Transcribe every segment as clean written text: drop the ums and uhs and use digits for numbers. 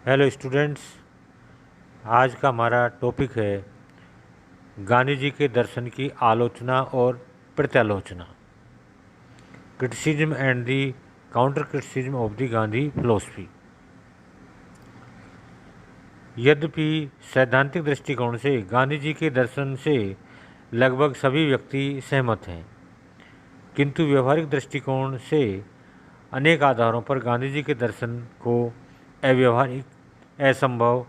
Hello students, आज का हमारा टॉपिक है गांधी जी के दर्शन की आलोचना और प्रत्यालोचना। Criticism and the counter criticism of the Gandhi philosophy. यद्यपि सैद्धांतिक दृष्टिकोण से गांधी जी के दर्शन से लगभग सभी व्यक्ति सहमत हैं, किंतु व्यवहारिक दृष्टिकोण से अनेक आधारों पर गांधी जी के दर्शन को अव्यवहारिक, असंभव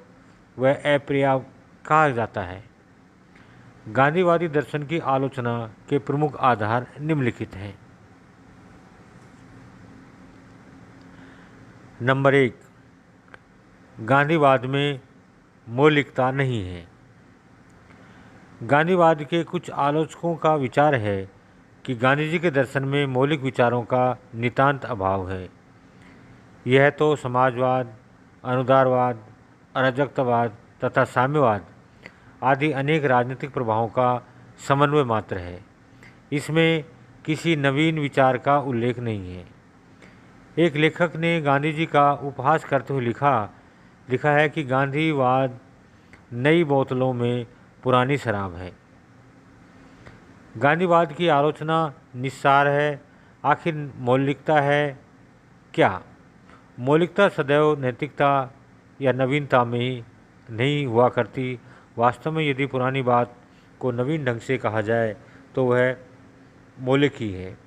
व अपर्याप्त कहा जाता है। गांधीवादी दर्शन की आलोचना के प्रमुख आधार निम्नलिखित हैं। नंबर 1, गांधीवाद में मौलिकता नहीं है। गांधीवाद के कुछ आलोचकों का विचार है कि गांधी जी के दर्शन में मौलिक विचारों का नितांत अभाव है। यह तो समाजवाद, अनुदारवाद, अराजकतावाद तथा साम्यवाद आदि अनेक राजनीतिक प्रभावों का समन्वय मात्र है। इसमें किसी नवीन विचार का उल्लेख नहीं है। एक लेखक ने गांधी जी का उपहास करते हुए लिखा है कि गांधीवाद नई बोतलों में पुरानी शराब है। गांधीवाद की आलोचना निस्सार है। आखिर मौलिकता है क्या? मौलिकता सदैव नैतिकता या नवीनता में नहीं हुआ करती। वास्तव में यदि पुरानी बात को नवीन ढंग से कहा जाए तो वह मौलिक ही है।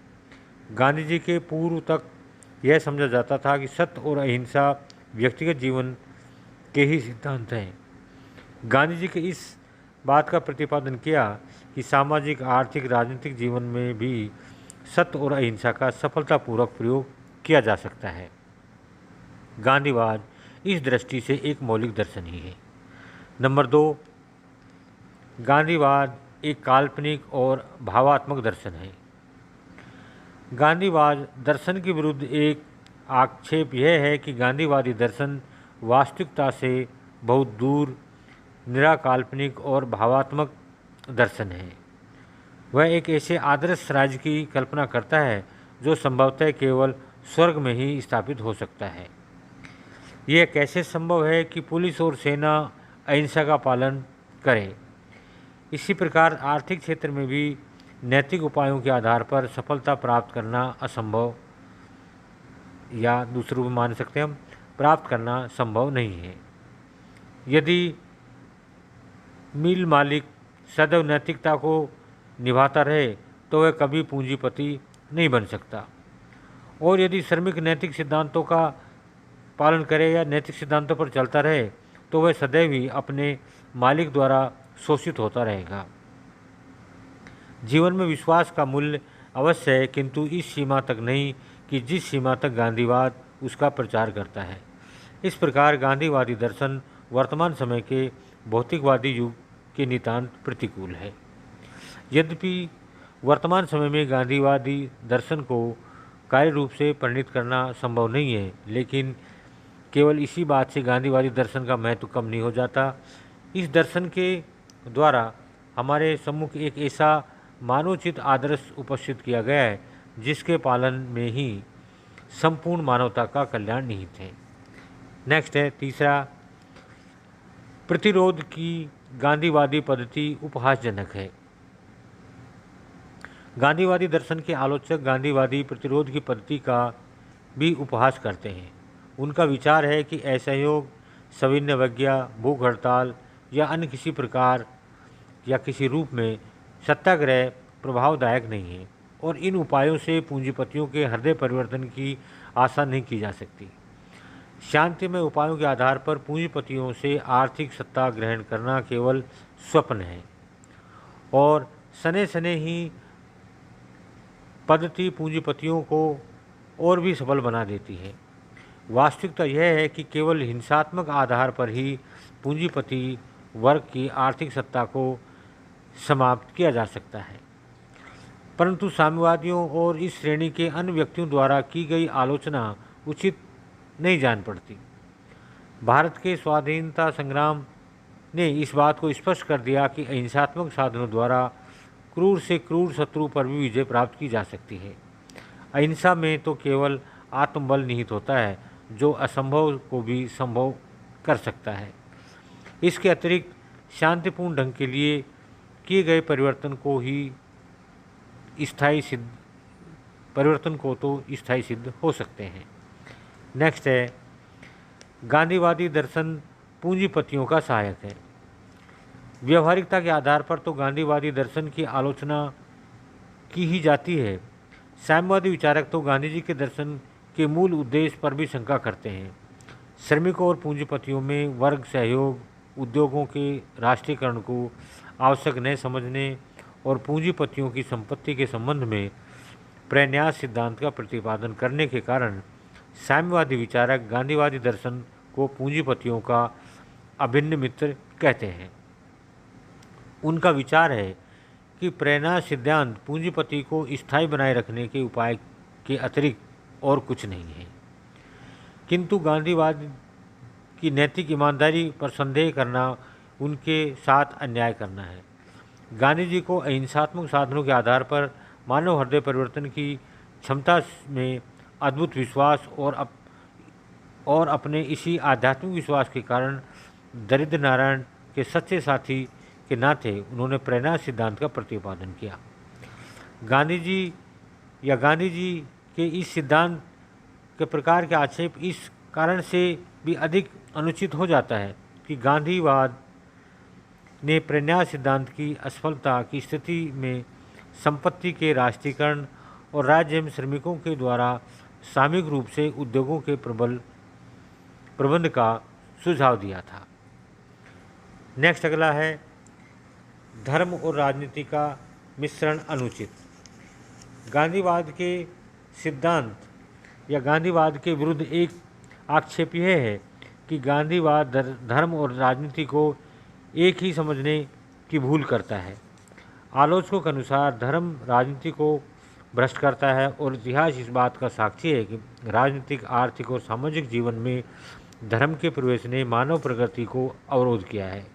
गांधी जी के पूर्व तक यह समझा जाता था कि सत्य और अहिंसा व्यक्तिगत जीवन के ही सिद्धांत हैं। गांधी जी के इस बात का प्रतिपादन किया कि सामाजिक, आर्थिक, राजनीतिक जीवन में भी सत्य और अहिंसा का सफलतापूर्वक प्रयोग किया जा सकता है। गांधीवाद इस दृष्टि से एक मौलिक दर्शन ही है। नंबर 2, गांधीवाद एक काल्पनिक और भावात्मक दर्शन है। गांधीवाद दर्शन के विरुद्ध एक आक्षेप यह है कि गांधीवादी दर्शन वास्तविकता से बहुत दूर, निराकाल्पनिक और भावात्मक दर्शन है। वह एक ऐसे आदर्श राज्य की कल्पना करता है जो संभवतः केवल स्वर्ग में ही स्थापित हो सकता है। यह कैसे संभव है कि पुलिस और सेना अहिंसा का पालन करे? इसी प्रकार आर्थिक क्षेत्र में भी नैतिक उपायों के आधार पर सफलता प्राप्त करना असंभव, या दूसरे रूप में मान सकते हैं हम, प्राप्त करना संभव नहीं है। यदि मिल मालिक सदैव नैतिकता को निभाता रहे तो वह कभी पूंजीपति नहीं बन सकता, और यदि श्रमिक नैतिक सिद्धांतों का पालन करे या नैतिक सिद्धांतों पर चलता रहे तो वह सदैव ही अपने मालिक द्वारा शोषित होता रहेगा। जीवन में विश्वास का मूल्य अवश्य है, किंतु इस सीमा तक नहीं कि जिस सीमा तक गांधीवाद उसका प्रचार करता है। इस प्रकार गांधीवादी दर्शन वर्तमान समय के भौतिकवादी युग के नितांत प्रतिकूल है। यद्यपि वर्तमान समय में गांधीवादी दर्शन को कार्य रूप से परिणित करना संभव नहीं है, लेकिन केवल इसी बात से गांधीवादी दर्शन का महत्व कम नहीं हो जाता। इस दर्शन के द्वारा हमारे सम्मुख एक ऐसा मानवोचित आदर्श उपस्थित किया गया है जिसके पालन में ही संपूर्ण मानवता का कल्याण निहित है। नेक्स्ट है तीसरा, प्रतिरोध की गांधीवादी पद्धति उपहासजनक है। गांधीवादी दर्शन के आलोचक गांधीवादी प्रतिरोध की पद्धति का भी उपहास करते हैं। उनका विचार है कि असहयोग, सविनय अवज्ञा, भूख हड़ताल या अन्य किसी प्रकार या किसी रूप में सत्याग्रह प्रभावदायक नहीं है, और इन उपायों से पूंजीपतियों के हृदय परिवर्तन की आशा नहीं की जा सकती। शांतिमय उपायों के आधार पर पूंजीपतियों से आर्थिक सत्ता ग्रहण करना केवल स्वप्न है, और सने सने ही पद्धति पूंजीपतियों को और भी सबल बना देती है। वास्तविकता यह है कि केवल हिंसात्मक आधार पर ही पूंजीपति वर्ग की आर्थिक सत्ता को समाप्त किया जा सकता है, परंतु साम्यवादियों और इस श्रेणी के अन्य व्यक्तियों द्वारा की गई आलोचना उचित नहीं जान पड़ती। भारत के स्वाधीनता संग्राम ने इस बात को स्पष्ट कर दिया कि अहिंसात्मक साधनों द्वारा क्रूर से क्रूर शत्रु पर भी विजय प्राप्त की जा सकती है। अहिंसा में तो केवल आत्मबल निहित होता है जो असंभव को भी संभव कर सकता है। इसके अतिरिक्त शांतिपूर्ण ढंग के लिए किए गए परिवर्तन को तो स्थायी सिद्ध हो सकते हैं। नेक्स्ट है, गांधीवादी दर्शन पूंजीपतियों का सहायक है। व्यवहारिकता के आधार पर तो गांधीवादी दर्शन की आलोचना की ही जाती है। साम्यवादी विचारक तो गांधी जी के दर्शन के मूल उद्देश्य पर भी शंका करते हैं। श्रमिकों और पूंजीपतियों में वर्ग सहयोग, उद्योगों के राष्ट्रीयकरण को आवश्यक न समझने और पूंजीपतियों की संपत्ति के संबंध में प्रन्यास सिद्धांत का प्रतिपादन करने के कारण साम्यवादी विचारक गांधीवादी दर्शन को पूंजीपतियों का अभिन्न मित्र कहते हैं। उनका विचार है कि प्रन्यास सिद्धांत पूंजीपति को स्थायी बनाए रखने के उपाय के अतिरिक्त और कुछ नहीं है। किंतु गांधीवाद की नैतिक ईमानदारी पर संदेह करना उनके साथ अन्याय करना है। गांधी जी को अहिंसात्मक साधनों के आधार पर मानव हृदय परिवर्तन की क्षमता में अद्भुत विश्वास और अपने इसी आध्यात्मिक विश्वास के कारण दरिद्र नारायण के सच्चे साथी के नाते उन्होंने प्रन्यास सिद्धांत का प्रतिपादन किया। गांधी जी के इस सिद्धांत के प्रकार के आक्षेप इस कारण से भी अधिक अनुचित हो जाता है कि गांधीवाद ने प्रन्यास सिद्धांत की असफलता की स्थिति में संपत्ति के राष्ट्रीयकरण और राज्य एवं श्रमिकों के द्वारा सामूहिक रूप से उद्योगों के प्रबंध का सुझाव दिया था। नेक्स्ट अगला है, धर्म और राजनीति का मिश्रण अनुचित। गांधीवाद के सिद्धांत या गांधीवाद के विरुद्ध एक आक्षेप यह है कि गांधीवाद धर्म और राजनीति को एक ही समझने की भूल करता है। आलोचकों के अनुसार धर्म राजनीति को भ्रष्ट करता है और इतिहास इस बात का साक्षी है कि राजनीतिक, आर्थिक और सामाजिक जीवन में धर्म के प्रवेश ने मानव प्रगति को अवरोध किया है।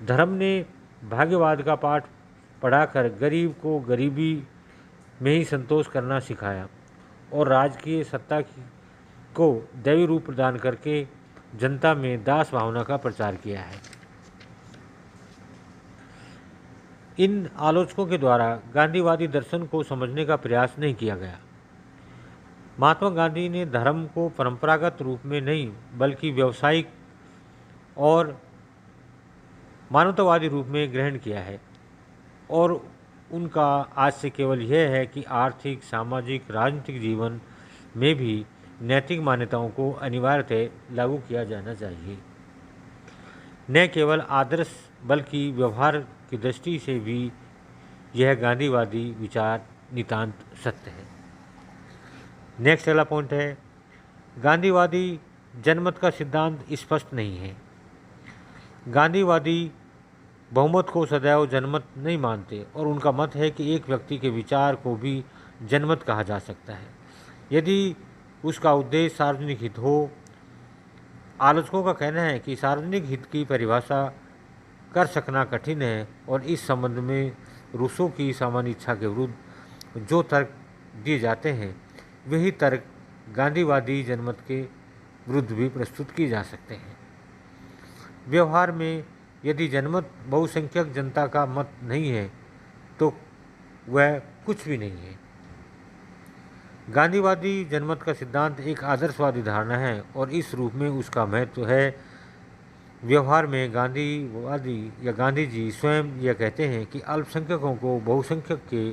धर्म ने भाग्यवाद का पाठ पढ़ाकर गरीब को गरीबी में ही संतोष करना सिखाया और राजकीय सत्ता को दैवी रूप प्रदान करके जनता में दास भावना का प्रचार किया है। इन आलोचकों के द्वारा गांधीवादी दर्शन को समझने का प्रयास नहीं किया गया। महात्मा गांधी ने धर्म को परंपरागत रूप में नहीं बल्कि व्यावसायिक और मानवतावादी रूप में ग्रहण किया है और उनका आज से केवल यह है कि आर्थिक, सामाजिक, राजनीतिक जीवन में भी नैतिक मान्यताओं को अनिवार्यतः लागू किया जाना चाहिए। न केवल आदर्श बल्कि व्यवहार की दृष्टि से भी यह गांधीवादी विचार नितांत सत्य है। नेक्स्ट अगला पॉइंट है, गांधीवादी जनमत का सिद्धांत स्पष्ट नहीं है। गांधीवादी बहुमत को सदैव जनमत नहीं मानते और उनका मत है कि एक व्यक्ति के विचार को भी जनमत कहा जा सकता है यदि उसका उद्देश्य सार्वजनिक हित हो। आलोचकों का कहना है कि सार्वजनिक हित की परिभाषा कर सकना कठिन है और इस संबंध में रूसों की सामान्य इच्छा के विरुद्ध जो तर्क दिए जाते हैं वही तर्क गांधीवादी जनमत के विरुद्ध भी प्रस्तुत किए जा सकते हैं। व्यवहार में यदि जनमत बहुसंख्यक जनता का मत नहीं है तो वह कुछ भी नहीं है। गांधीवादी जनमत का सिद्धांत एक आदर्शवादी धारणा है और इस रूप में उसका महत्व है। व्यवहार में गांधीवादी या गांधी जी स्वयं यह कहते हैं कि अल्पसंख्यकों को बहुसंख्यक के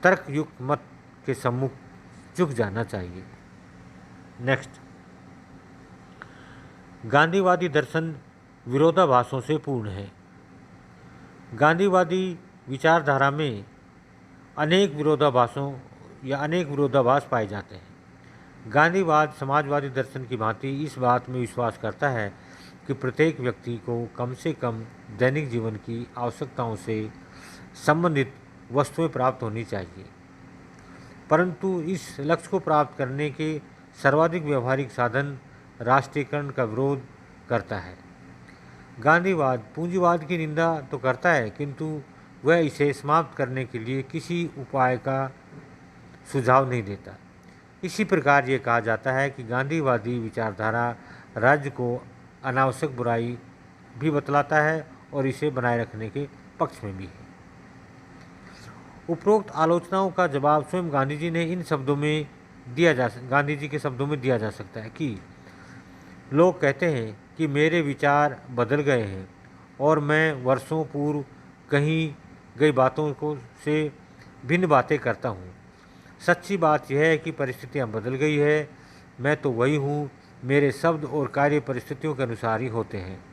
तर्कयुक्त मत के सम्मुख झुक जाना चाहिए। नेक्स्ट, गांधीवादी दर्शन विरोधाभासों से पूर्ण है। गांधीवादी विचारधारा में अनेक विरोधाभास पाए जाते हैं। गांधीवाद समाजवादी दर्शन की भांति इस बात में विश्वास करता है कि प्रत्येक व्यक्ति को कम से कम दैनिक जीवन की आवश्यकताओं से संबंधित वस्तुएं प्राप्त होनी चाहिए, परंतु इस लक्ष्य को प्राप्त करने के सर्वाधिक व्यवहारिक साधन राष्ट्रीयकरण का विरोध करता है। गांधीवाद पूंजीवाद की निंदा तो करता है किंतु वह इसे समाप्त करने के लिए किसी उपाय का सुझाव नहीं देता। इसी प्रकार ये कहा जाता है कि गांधीवादी विचारधारा राज्य को अनावश्यक बुराई भी बतलाता है और इसे बनाए रखने के पक्ष में भी है। उपरोक्त आलोचनाओं का जवाब स्वयं गांधी जी के शब्दों में दिया जा सकता है कि लोग कहते हैं कि मेरे विचार बदल गए हैं और मैं वर्षों पूर्व कही गई बातों से भिन्न बातें करता हूँ। सच्ची बात यह है कि परिस्थितियाँ बदल गई है, मैं तो वही हूँ, मेरे शब्द और कार्य परिस्थितियों के अनुसार ही होते हैं।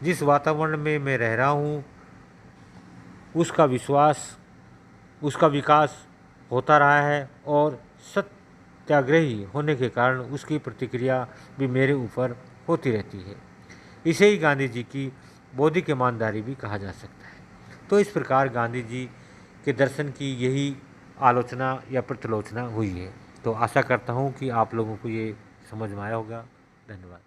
जिस वातावरण में मैं रह रहा हूँ उसका विकास होता रहा है और सत्याग्रही होने के कारण उसकी प्रतिक्रिया भी मेरे ऊपर होती रहती है। इसे ही गांधी जी की बौद्धिक ईमानदारी भी कहा जा सकता है। तो इस प्रकार गांधी जी के दर्शन की यही आलोचना या प्रतिलोचना हुई है। तो आशा करता हूँ कि आप लोगों को ये समझ में आया होगा। धन्यवाद।